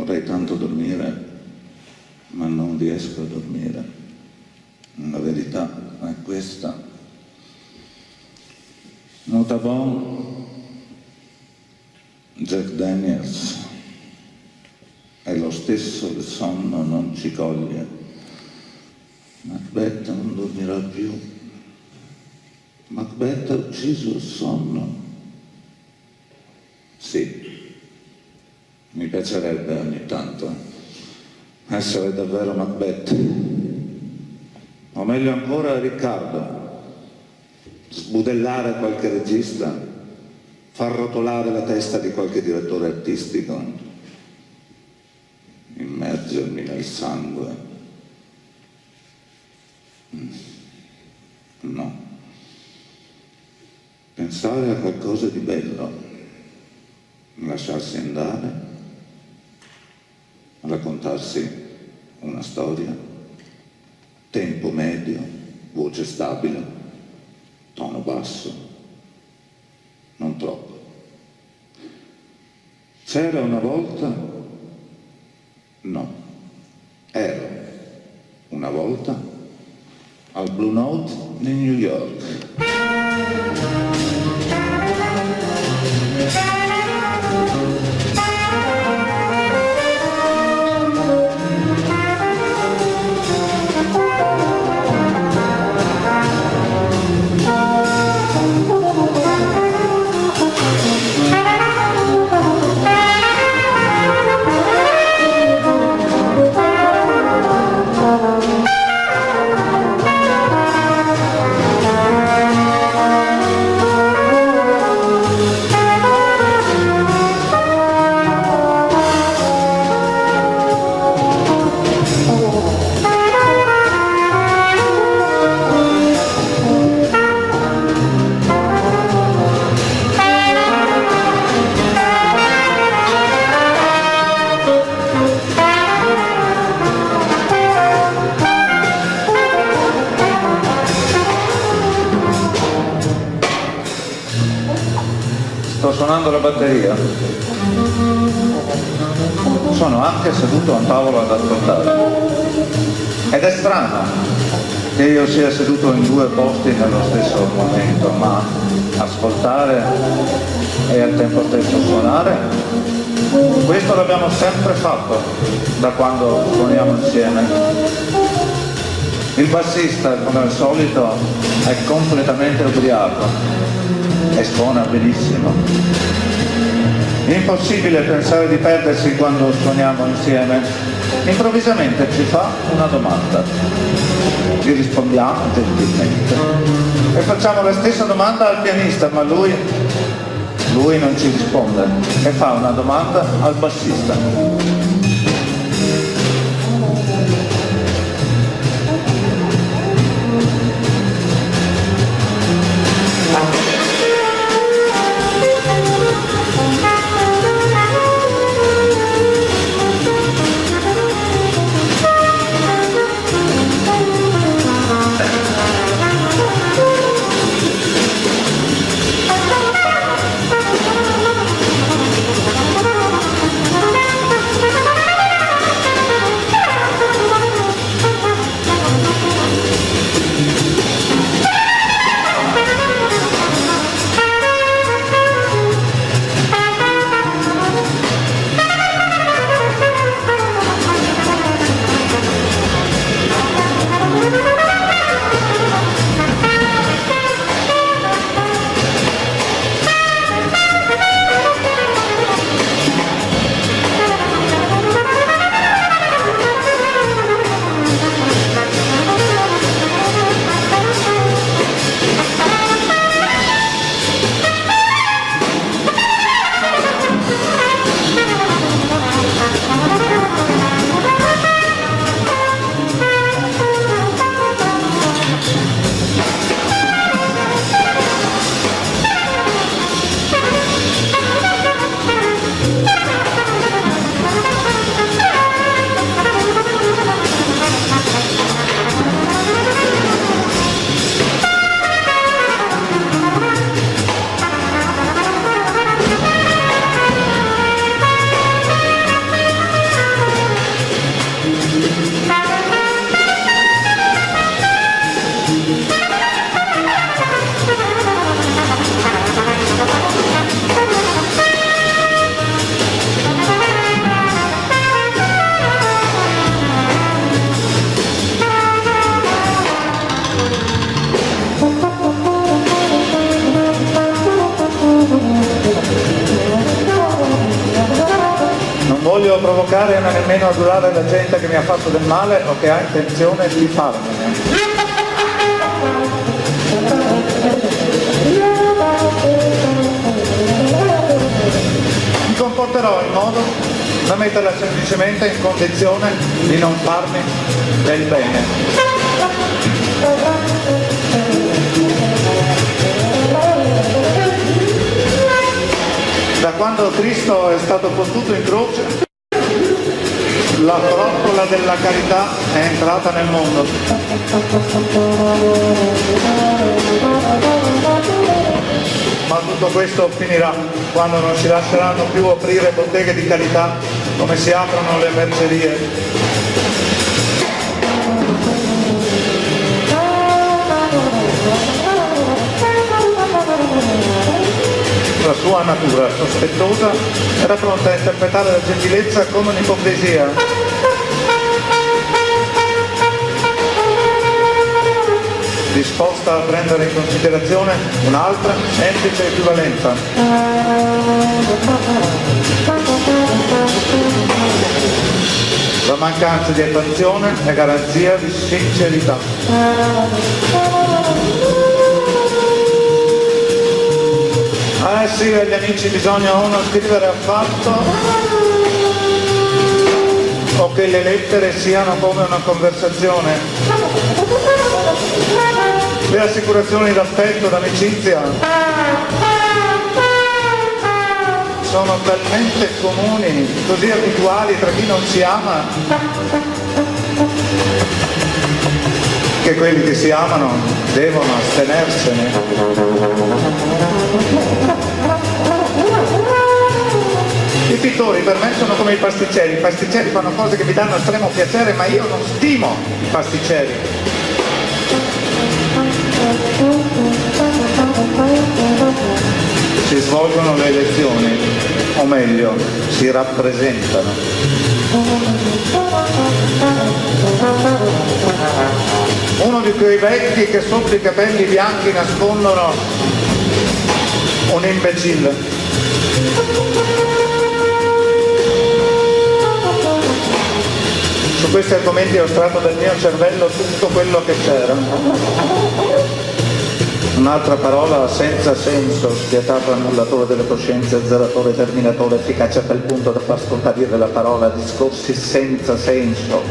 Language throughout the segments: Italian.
Vorrei tanto dormire, ma non riesco a dormire. La verità è questa. Nota bon, Jack Daniels, è lo stesso, il sonno non ci coglie. Macbeth non dormirà più. Macbeth ha ucciso il sonno. Sì, mi piacerebbe ogni tanto essere davvero Macbeth, o meglio ancora Riccardo, sbudellare qualche regista, far rotolare la testa di qualche direttore artistico, immergermi nel sangue. No. Pensare a qualcosa di bello, lasciarsi andare, raccontarsi una storia, tempo medio, voce stabile, tono basso, non troppo. C'era una volta? No. Ero una volta al Blue Note di New York. Sto suonando la batteria. Sono anche seduto a un tavolo ad ascoltare. Ed è strano che io sia seduto in due posti nello stesso momento, ma ascoltare e al tempo stesso suonare, questo l'abbiamo sempre fatto da quando suoniamo insieme. Il bassista, come al solito, è completamente ubriaco e suona benissimo. Impossibile pensare di perdersi quando suoniamo insieme. Improvvisamente ci fa una domanda. Gli rispondiamo gentilmente e facciamo la stessa domanda al pianista, ma lui non ci risponde e fa una domanda al bassista. Non voglio provocare né nemmeno adulare la gente che mi ha fatto del male o che ha intenzione di farmene. Mi comporterò in modo da metterla semplicemente in condizione di non farmi del bene. Da quando Cristo è stato fottuto in croce, la frottola della carità è entrata nel mondo. Ma tutto questo finirà quando non si lasceranno più aprire botteghe di carità come si aprono le mercerie. La sua natura sospettosa era pronta a interpretare la gentilezza come un'ipocrisia. Disposta a prendere in considerazione un'altra semplice equivalenza. La mancanza di attenzione è garanzia di sincerità. Sì, agli amici bisogna uno scrivere affatto o che le lettere siano come una conversazione. Le assicurazioni d'affetto, d'amicizia sono talmente comuni, così abituali tra chi non si ama, che quelli che si amano devono astenersene. I pittori per me sono come i pasticceri fanno cose che mi danno estremo piacere, ma io non stimo i pasticceri. Si svolgono le elezioni, o meglio, si rappresentano. Uno di quei vecchi che sotto i capelli bianchi nascondono un imbecille. Su questi argomenti ho estratto dal mio cervello tutto quello che c'era. Un'altra parola senza senso, spietato annullatore delle coscienze, azzeratore, terminatore, efficace a tal punto da far scomparire la parola, discorsi senza senso,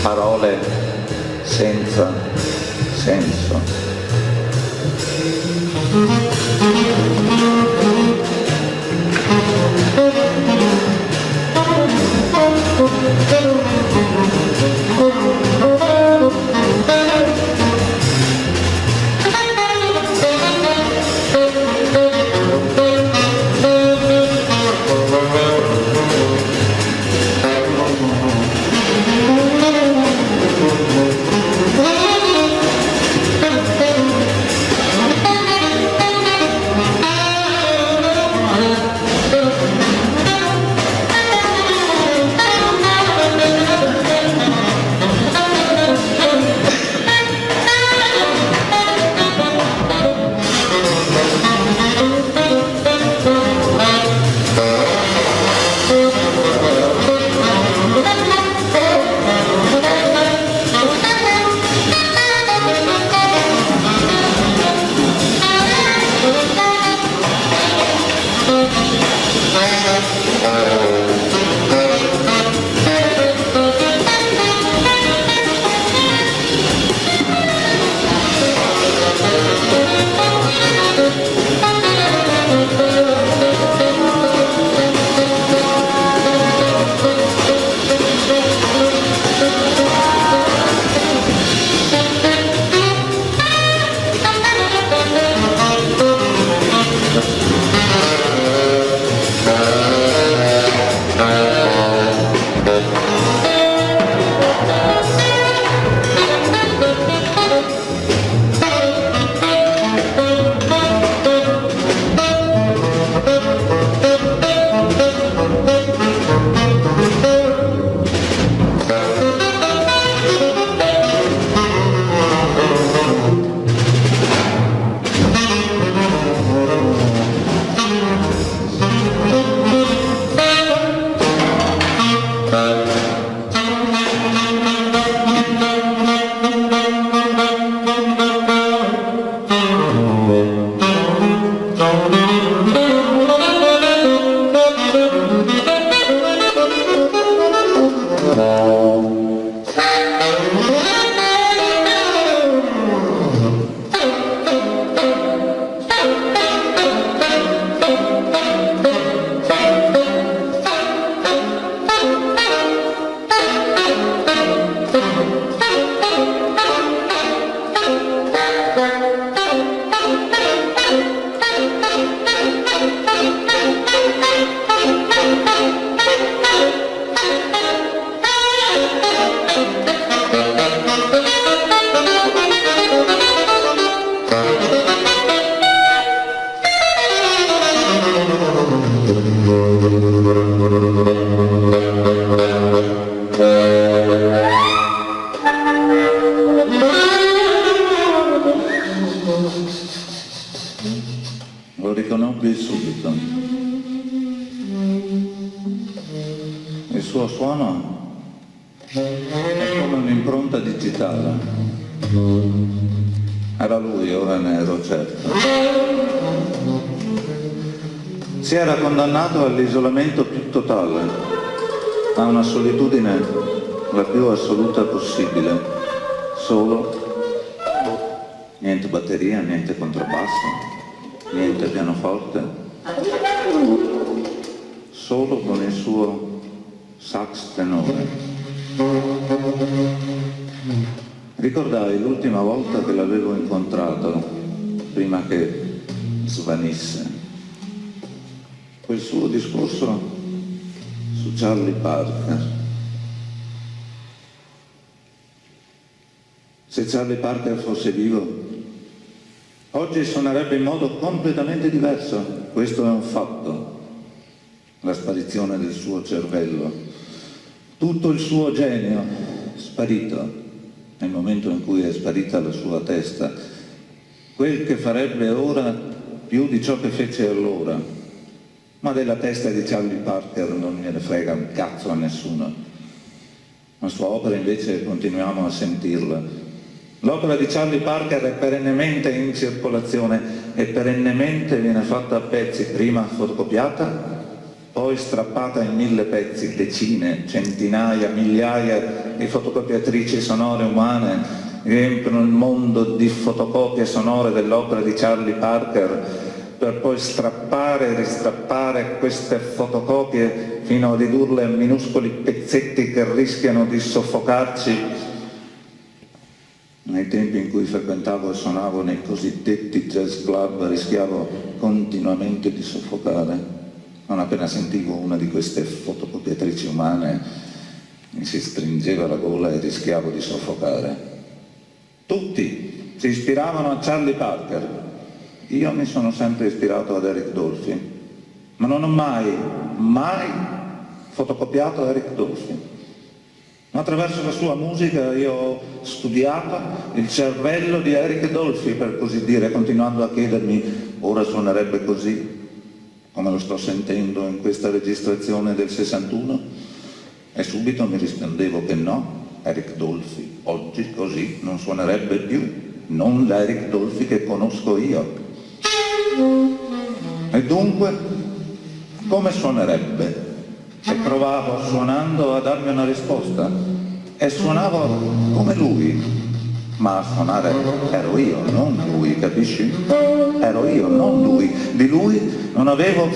parole senza senso. Il suo suono è come un'impronta digitale. Era lui, ora ne ero certo. Si era condannato all'isolamento più totale, a una solitudine la più assoluta possibile, solo, niente batteria, niente contrabbasso, niente pianoforte, solo con il suo sax tenore. Ricordai l'ultima volta che l'avevo incontrato, prima che svanisse, quel suo discorso su Charlie Parker. Se Charlie Parker fosse vivo, oggi suonerebbe in modo completamente diverso. Questo è un fatto. La sparizione del suo cervello, tutto il suo genio sparito nel momento in cui è sparita la sua testa, quel che farebbe ora più di ciò che fece allora. Ma della testa di Charlie Parker non gliene frega un cazzo a nessuno. La sua opera invece continuiamo a sentirla. L'opera di Charlie Parker è perennemente in circolazione e perennemente viene fatta a pezzi, prima fotocopiata, poi strappata in 1000 pezzi, decine, centinaia, migliaia di fotocopiatrici sonore umane riempiono il mondo di fotocopie sonore dell'opera di Charlie Parker per poi strappare e ristrappare queste fotocopie fino a ridurle a minuscoli pezzetti che rischiano di soffocarci. Nei tempi in cui frequentavo e suonavo nei cosiddetti jazz club rischiavo continuamente di soffocare. Non appena sentivo una di queste fotocopiatrici umane mi si stringeva la gola e rischiavo di soffocare. Tutti si ispiravano a Charlie Parker. Io mi sono sempre ispirato ad Eric Dolphy, ma non ho mai fotocopiato Eric Dolphy. Attraverso la sua musica io ho studiato il cervello di Eric Dolphy, per così dire, continuando a chiedermi, ora suonerebbe così, come lo sto sentendo in questa registrazione del 61? E subito mi rispondevo che no, Eric Dolphy oggi così non suonerebbe più, non l'Eric Dolphy che conosco io. E dunque, come suonerebbe? E provavo suonando a darmi una risposta e suonavo come lui, ma a suonare ero io, non lui, capisci? Ero io, non lui. Di lui non avevo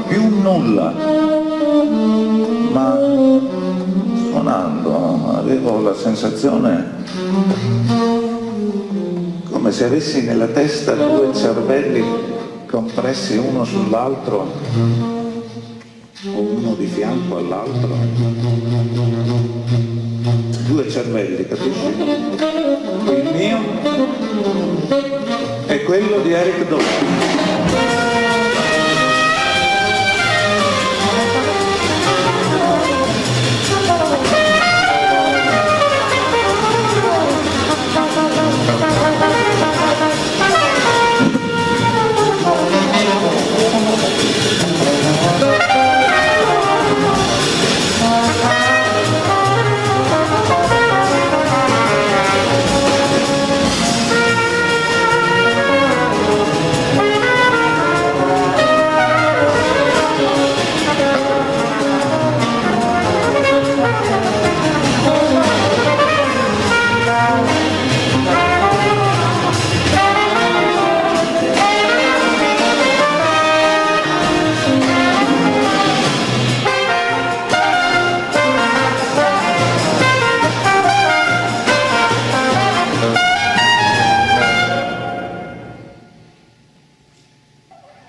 più nulla, ma suonando avevo la sensazione come se avessi nella testa 2 cervelli compressi uno sull'altro o uno di fianco all'altro. 2 cervelli, capisci? Il mio e quello di Eric Dolphy.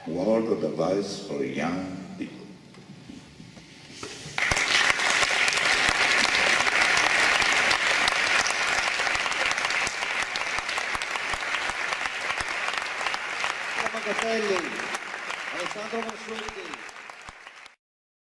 World of Advice for Young People. Alessandro Mansueti.